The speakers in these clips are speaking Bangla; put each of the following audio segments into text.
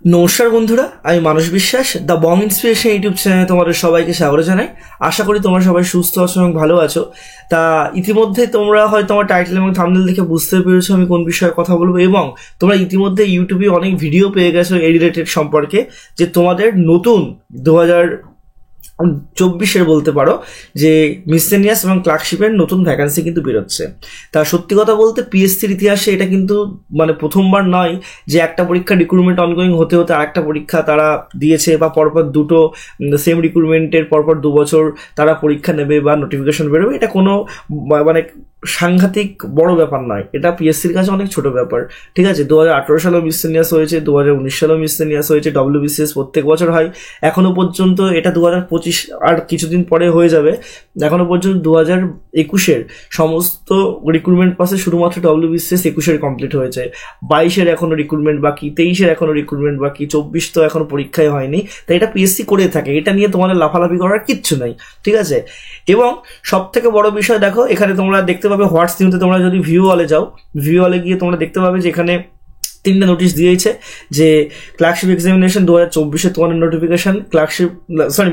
নমস্কার বন্ধুরা, আমি মানস বিশ্বাস, দ্য বং ইন্সপিরেশন ইউটিউব চ্যানেলে তোমাদের সবাইকে স্বাগত জানাই। আশা করি তোমরা সবাই সুস্থ আছো এবং ভালো আছো। তা ইতিমধ্যে তোমরা হয়তো আমার টাইটেল এবং থাম্বনেল দেখে বুঝতে পেরেছো আমি কোন বিষয়ে কথা বলবো, এবং তোমরা ইতিমধ্যে ইউটিউবে অনেক ভিডিও পেয়ে গেছো এই রিলেটেড সম্পর্কে, যে তোমাদের নতুন 2024 বলতে পারো যে মিসেলিনিয়াস এবং ক্লার্কশিপের নতুন ভ্যাকান্সি কিন্তু বেরোচ্ছে। তা সত্যি কথা বলতে পিএসসির ইতিহাসে এটা কিন্তু মানে প্রথমবার নয় যে একটা পরীক্ষা রিক্রুটমেন্ট অনগোয়িং হতে হতে আরেকটা পরীক্ষা তারা দিয়েছে, বা পরপর দুটো সেম রিক্রুটমেন্টের পরপর 2 বছর তারা পরীক্ষা নেবে বা নোটিফিকেশন বেরোবে। এটা কোনো মানে সাংঘাতিক বড় ব্যাপার নয়, এটা পিএসসির কাছে অনেক ছোট ব্যাপার। ঠিক আছে, 2018 সালেও মিসেলিনিয়াস হয়েছে, 2019 সালেও মিসেলিনিয়াস হয়েছে, ডব্লিউবিসিএস প্রত্যেক বছর হয়। এখনো পর্যন্ত এটা 2025 আর কিছুদিন পরে হয়ে যাবে। এখনো পর্যন্ত 2021-এর সমস্ত রিক্রুটমেন্ট পাসে শুধুমাত্র ডব্লিউবিসিএস 21-এর কমপ্লিট হয়েছে, 22-এর এখনো রিক্রুটমেন্ট বাকি, 23-এর এখনো রিক্রুটমেন্ট বাকি, 24 তো এখনো পরীক্ষায় হয়নি। তাই এটা পিএসসি করে থাকে, এটা নিয়ে তোমাদের লাফালাফি করার কিচ্ছু নাই। ঠিক আছে, এবং সব থেকে বড় বিষয় দেখো, এখানে তোমরা দেখতে পাবে হোয়াটস নিউতে, তোমরা যদি ভিউ ওয়ালে যাও, ভিউ ওয়ালে গিয়ে তোমরা দেখতে পাবে যে এখানে 3টা নোটিশ দিয়েছে যে ক্লার্কশিপ এক্সামিনেশন 2024-এ তোমাদের নোটিফিকেশন,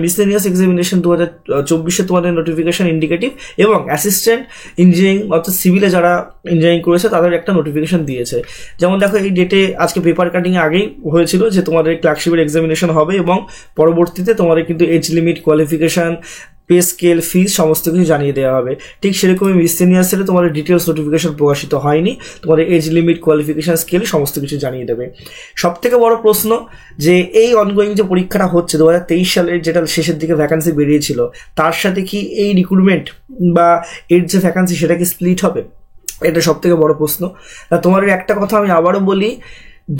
মিসেলিনিয়াস এক্সামিনেশন 2024-এ তোমাদের নোটিফিকেশন ইন্ডিকেটিভ, এবং অ্যাসিস্ট্যান্ট ইঞ্জিনিয়ারিং অর্থাৎ সিভিলে যারা ইঞ্জিনিয়ারিং করেছে তাদের একটা নোটিফিকেশন দিয়েছে। যেমন দেখো এই ডেটে আজকে পেপার কাটিং আগেই হয়েছিল যে তোমাদের ক্লার্কশিপের এক্সামিনেশন হবে, এবং পরবর্তীতে তোমাদের কিন্তু age limit, qualification, pay scale, fees সমস্ত কিছু জানিয়ে দেওয়া হবে। ঠিক সেরকমই মিসেলিনিয়াসের তোমাদের ডিটেলস নোটিফিকেশন প্রকাশিত হয়নি, তোমাদের এজ লিমিট, কোয়ালিফিকেশন, স্কেল সমস্ত কিছু জানিয়ে দেবে। সব থেকে বড় প্রশ্ন যে এই অনগোয়িং যে পরীক্ষাটা হচ্ছে 2023 সালের, যেটা শেষের দিকে ভ্যাকান্সি বেরিয়েছিল, তার সাথে কি এই রিক্রুটমেন্ট বা এর যে ভ্যাকান্সি সেটা কি স্প্লিট হবে? এটা সব থেকে বড় প্রশ্ন। তোমাদের একটা কথা আমি আবারও বলি,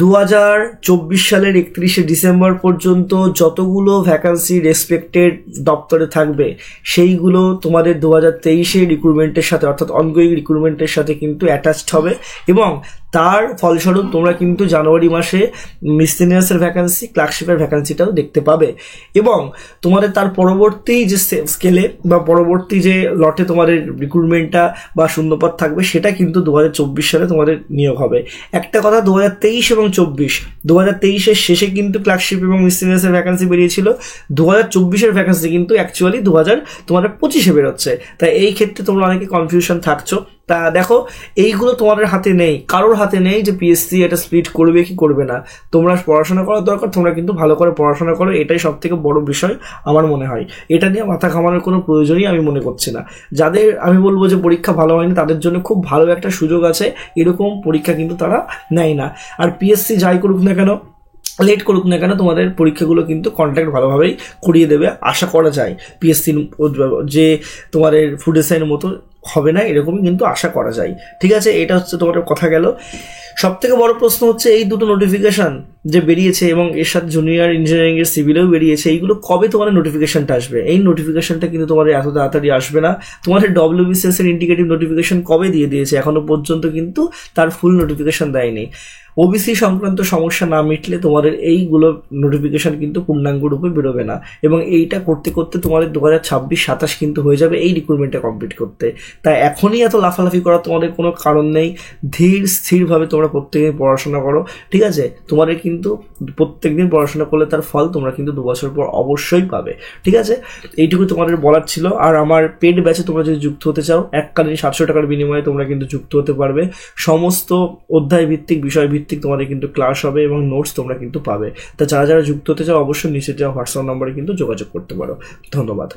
2024 সালের 31শে ডিসেম্বর পর্যন্ত যতগুলো ভ্যাকান্সি রেসপেক্টেড দপ্তরে থাকবে সেইগুলো তোমাদের 2023-এ রিক্রুটমেন্টের সাথে অর্থাৎ অনগোয়িং রিক্রুটমেন্টের সাথে কিন্তু অ্যাটাচড হবে, এবং তার ফলস্বরূপ তোমরা কিন্তু জানুয়ারি মাসে মিসেলিনিয়াসের ভ্যাকান্সি, ক্লার্কশিপের ভ্যাকান্সিটাও দেখতে পাবে। এবং তোমাদের তার পরবর্তী যে স্কেলে বা পরবর্তী যে লটে তোমাদের রিক্রুটমেন্টটা বা শূন্যপদ থাকবে সেটা কিন্তু 2024 সালে তোমাদের নিয়োগ হবে। একটা কথা, 2023 এবং 2023-এর শেষে কিন্তু ক্লার্কশিপ এবং মিসেলিনিয়াসের ভ্যাকান্সি বেরিয়েছিল, 2024-এর ভ্যাকান্সি কিন্তু অ্যাকচুয়ালি 2025-এ বেরোচ্ছে। তাই এই ক্ষেত্রে তোমরা অনেকে কনফিউশন থাকছো। তা দেখো, এইগুলো তোমাদের হাতে নেই, কারোর হাতে নেই যে পিএসসি এটা স্প্লিট করবে কি করবে না। তোমরা পড়াশোনা করার দরকার, তোমরা কিন্তু ভালো করে পড়াশোনা করো, এটাই সব থেকে বড় বিষয় আমার মনে হয়। এটা নিয়ে মাথা ঘামানোর কোনো প্রয়োজনই আমি মনে করছি না। যাদের আমি বলবো যে পরীক্ষা ভালো হয়নি তাদের জন্য খুব ভালো একটা সুযোগ আছে, এরকম পরীক্ষা কিন্তু তারা নেয় না। আর পিএসসি যাই করুক না কেন, লেট করুক না কেন, তোমাদের পরীক্ষাগুলো কিন্তু কন্ট্যাক্ট ভালোভাবেই করিয়ে দেবে আশা করা যায়। পিএসসির যে তোমাদের ফুড এসআইয়ের মতো হবে না, এরকমই কিন্তু আশা করা যায়। ঠিক আছে, এটা হচ্ছে তোমাদের কথা গেল। সব থেকে বড় প্রশ্ন হচ্ছে এই দুটো নোটিফিকেশন যে বেরিয়েছে এবং এর সাথে জুনিয়র ইঞ্জিনিয়ারিং এর সিভিলেও বেরিয়েছে, এইগুলো কবে তোমাদের নোটিফিকেশনটা আসবে? এই নোটিফিকেশনটা কিন্তু তোমাদের এত তাড়াতাড়ি আসবে না। তোমাদের ডব্লিউবিসিএস এর ইন্ডিকেটিভ নোটিফিকেশন কবে দিয়ে দিয়েছে, এখনো পর্যন্ত কিন্তু তার ফুল নোটিফিকেশন দেয়নি। ওবিসি সংক্রান্ত সমস্যা না মিটলে তোমাদের এইগুলো নোটিফিকেশন কিন্তু পূর্ণাঙ্গ রূপে বেরোবে না, এবং এইটা করতে করতে তোমাদের 2026-27 কিন্তু হয়ে যাবে এই রিক্রুটমেন্টটা কমপ্লিট করতে। তাই এখনই এত লাফালাফি করার তোমাদের কোনো কারণ নেই। ধীর স্থিরভাবে তোমরা প্রত্যেকদিন পড়াশোনা করো। ঠিক আছে, তোমাদের কিন্তু প্রত্যেকদিন পড়াশোনা করলে তার ফল তোমরা কিন্তু 2 বছর পর অবশ্যই পাবে। ঠিক আছে, এইটুকু তোমাদের বলার ছিল। আর আমার পেড ব্যাচে তোমরা যদি যুক্ত হতে চাও, এককালীন 700 টাকার বিনিময়ে তোমরা কিন্তু যুক্ত হতে পারবে। সমস্ত অধ্যায় ভিত্তিক, বিষয় ভিত্তিক তোমাদের কিন্তু ক্লাস হবে এবং নোটস তোমরা কিন্তু পাবে। তা যারা যারা যুক্ত হতে চাও অবশ্যই নিচে যাওয়া হোয়াটসঅ্যাপ নম্বরে কিন্তু যোগাযোগ করতে পারো। ধন্যবাদ।